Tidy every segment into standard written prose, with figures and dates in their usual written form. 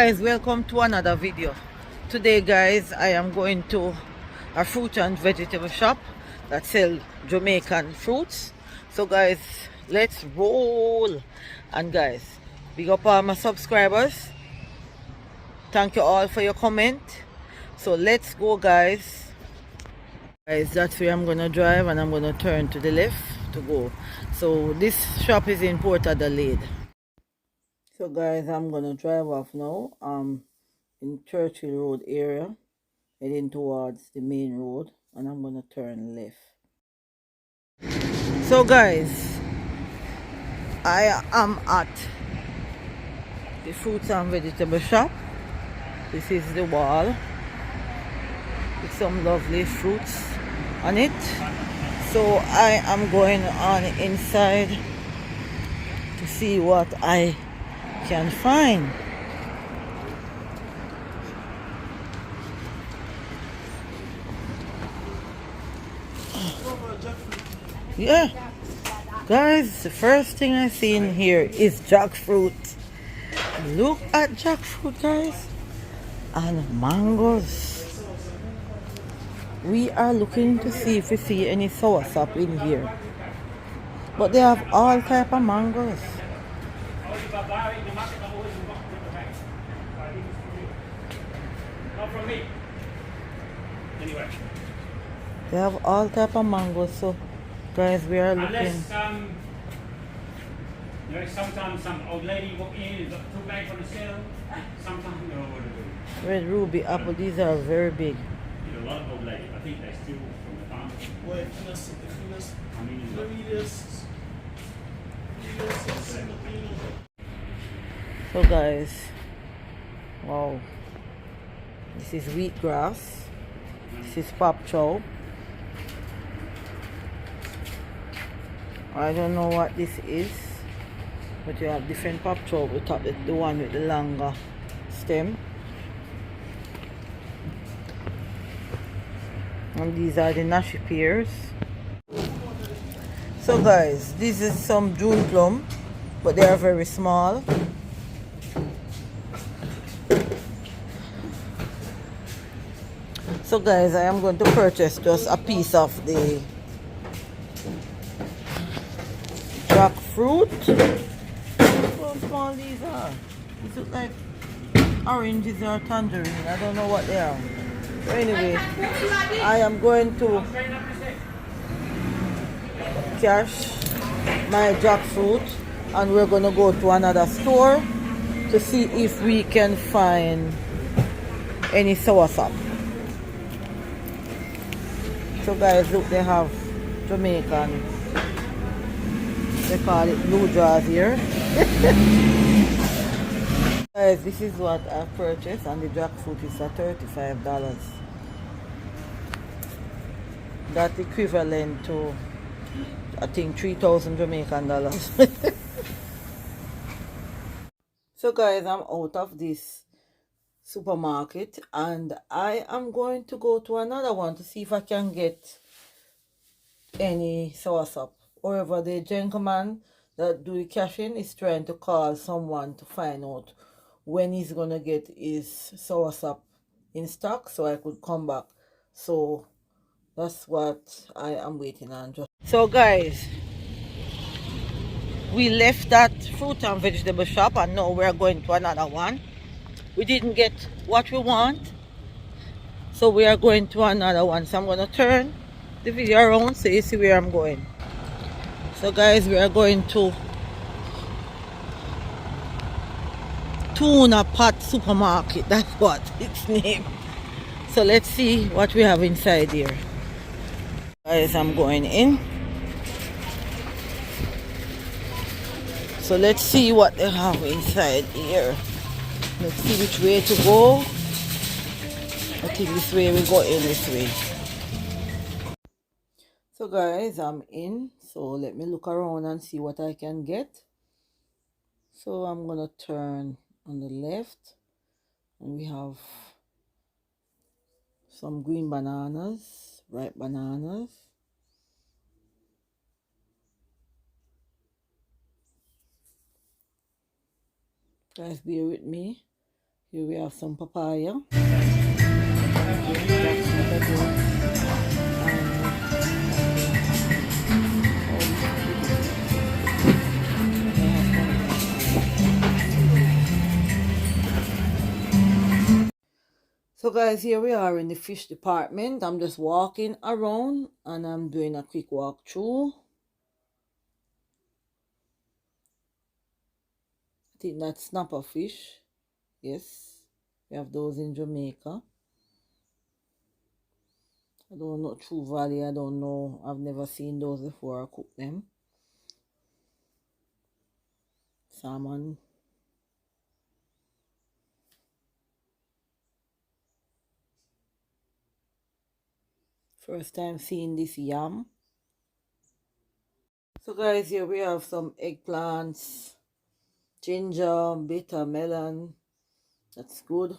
guys, welcome to another video. Today guys, I am going to a fruit and vegetable shop that sell Jamaican fruits. So guys, let's roll. And guys, big up all my subscribers. Thank you all for your comment. So let's go guys. Guys, that's where I'm gonna drive, and I'm gonna turn to the left to go. So this shop is in Port Adelaide. So guys, I'm gonna drive off now. In Churchill Road area, heading towards the main road, and I'm gonna turn left. So guys, I am at the fruits and vegetable shop. This is the wall with some lovely fruits on it. So I am going on inside to see what I can find. Yeah, guys, the first thing I see in here is jackfruit. Look at jackfruit, guys, and mangoes. We are looking to see if we see any soursop in here, but they have all type of mangoes. Not from me. Anyway. They have all type of mangoes, so guys, we are looking. Unless, you know, sometimes some old lady walk in and got two bags on the sale. Sometimes you know what to do. Red ruby apple, these are very big. You know, a lot of old ladies, I think they steal from the farm. Wait, I mean, let me just. So guys, wow, this is wheatgrass, this is pop chow. I don't know what this is, but you have different pop chow. We top the one with the longer stem, and these are the nashi pears. So guys, this is some June plum, but they are very small. So guys, I am going to purchase just a piece of the jackfruit. Look how small these are. These look like oranges or tangerine. I don't know what they are. So anyway, I am going to cash my jackfruit, and we're going to go to another store to see if we can find any soursop. So guys, look, they have Jamaican, they call it blue jaws here. Guys, this is what I purchased, and the jackfruit is at $35. That's equivalent to, I think, 3,000 Jamaican dollars. So guys, I'm out of this supermarket, and I am going to go to another one to see if I can get any soursop. However, the gentleman that do the cashing is trying to call someone to find out when he's gonna get his soursop in stock, so I could come back. So that's what I am waiting on. So guys, we left that fruit and vegetable shop, and now we're going to another one. We didn't get what we want, so we are going to another one. So I'm going to turn the video around so you see where I'm going. So guys, we are going to Tuna Pot Supermarket. That's what its name. So let's see what we have inside here. Guys, I'm going in. So let's see what they have inside here. Let's see which way to go. I think this way we go in this way. So guys, I'm in. So let me look around and see what I can get. So I'm gonna turn on the left, and we have some green bananas, ripe bananas. Guys, bear with me. Here we have some papaya. So guys, here we are in the fish department. I'm just walking around and I'm doing a quick walk through. I think that's snapper fish. Yes, we have those in Jamaica. I don't know, True Valley, I don't know. I've never seen those before I cook them. Salmon. First time seeing this yam. So guys, here we have some eggplants, ginger, bitter melon. That's good.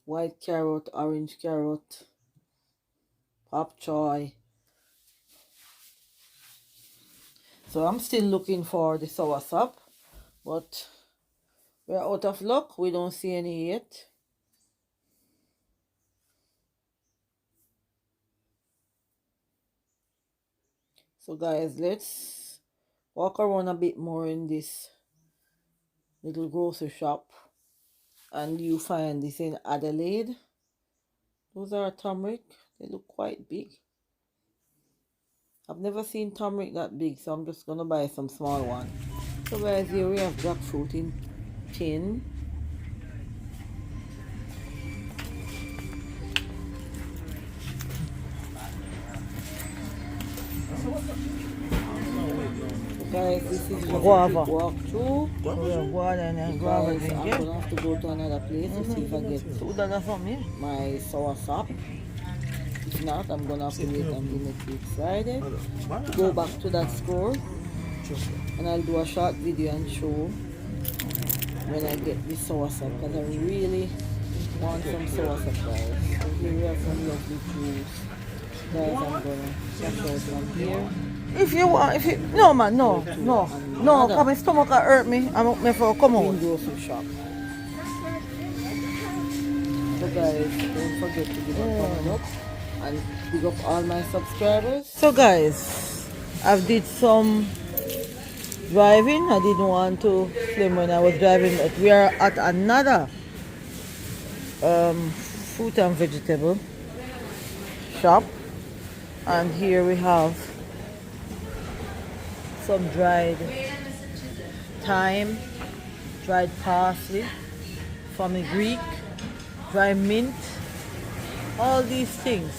White carrot, orange carrot, pop choy. So I'm still looking for the soursop, but we're out of luck. We don't see any yet. So guys, let's walk around a bit more in this little grocery shop. And you find this in Adelaide. Those are turmeric. They look quite big. I've never seen turmeric that big, so I'm just gonna buy some small one. So guys, here we have jackfruit in tin. Guys, this is just guava. Walk through. Guava and guava. I'm gonna have to go to another place to see if I get my soursop. If not, I'm gonna have to wait until next week Friday to go back to that store, and I'll do a short video and show when I get this soursop, because I really want some soursop, guys. So here we have some lovely juice, guys. I'm gonna cash out from here. If you want, if you no man, no, cause my stomach hurt me. I'm up for come out. Grocery shop. So guys, don't forget to give a thumbs up and big up all my subscribers. So guys, I've did some driving. I didn't want to film when I was driving, but we are at another fruit and vegetable shop, and here we have some dried thyme, dried parsley, fenugreek, dry mint, all these things.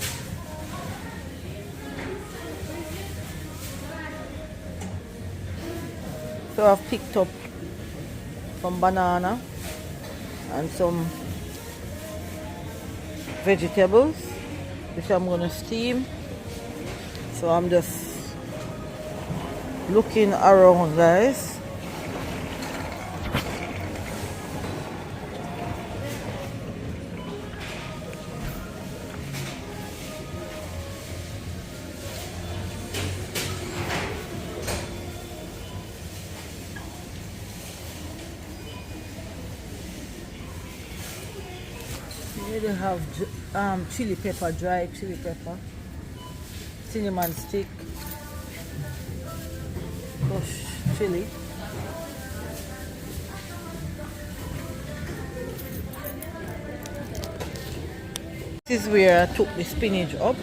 So I've picked up some banana and some vegetables which I'm gonna steam. So I'm just looking around, guys. Here they have chili pepper, dried chili pepper, cinnamon stick, crushed chili. This is where I took the spinach up,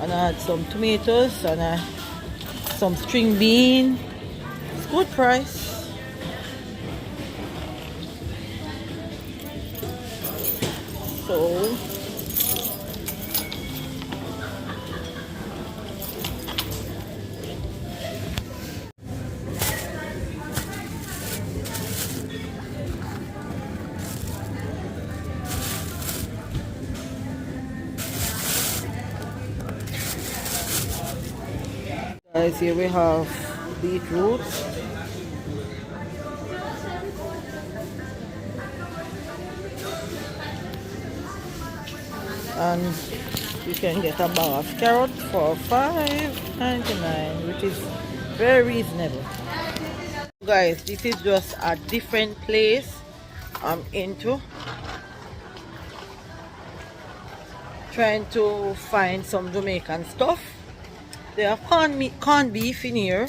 and I had some tomatoes and some string bean. It's good price. So guys, here we have beetroot, and you can get a bag of carrot for $5.99, which is very reasonable. Guys, this is just a different place I'm into. Trying to find some Jamaican stuff. They have corned beef in here.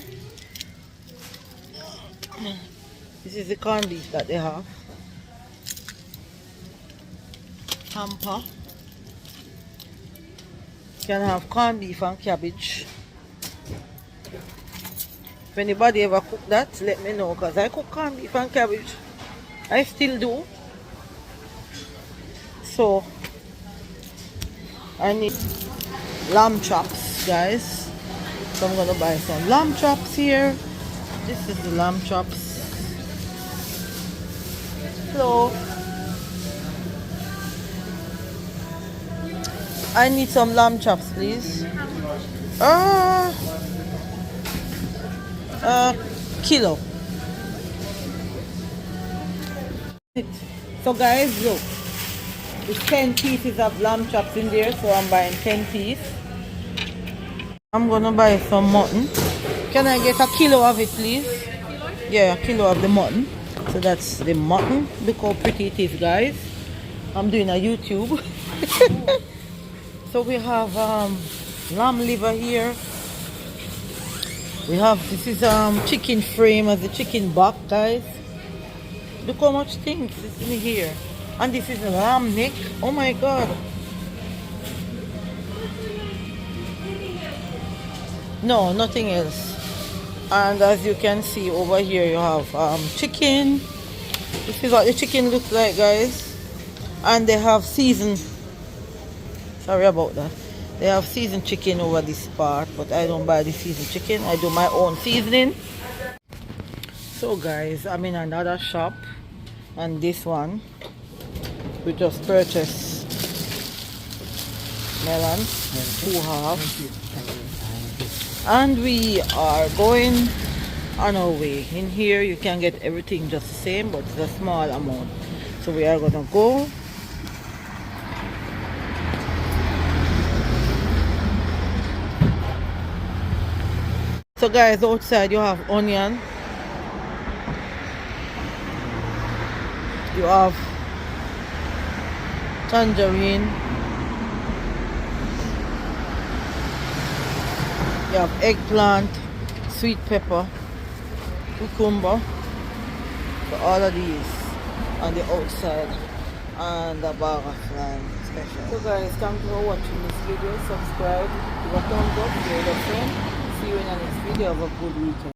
This is the corned beef that they have. Hamper. Can have corned beef and cabbage. If anybody ever cook that, let me know, because I cook corned beef and cabbage. I still do. So I need lamb chops, guys. So I'm gonna buy some lamb chops here. This is the lamb chops. Hello. I need some lamb chops, please. Kilo. So guys, look. It's 10 pieces of lamb chops in there, so I'm buying 10 pieces. I'm gonna buy some mutton. Can I get a kilo of it, please? Yeah, a kilo of the mutton. So that's the mutton. Look how pretty it is, guys. I'm doing a YouTube. So we have lamb liver here. We have, this is chicken frame as the chicken back, guys. Look how much things is in here. And this is a lamb neck. Oh my god. No, nothing else. And as you can see over here, you have chicken. This is what the chicken looks like, guys. And they have seasoned. Sorry about that. They have seasoned chicken over this part, but I don't buy the seasoned chicken. I do my own seasoning. So guys, I'm in another shop, and this one we just purchased melon, 2 halves, and we are going on our way. In here you can get everything just the same, but it's a small amount. So we are gonna go. So guys, outside you have onion, you have tangerine, you have eggplant, sweet pepper, cucumber. So all of these on the outside, and a bag of lime special. So guys, thank you for watching this video. Subscribe, give a thumbs up, share it with a friend. See you in the next video. Have a good weekend.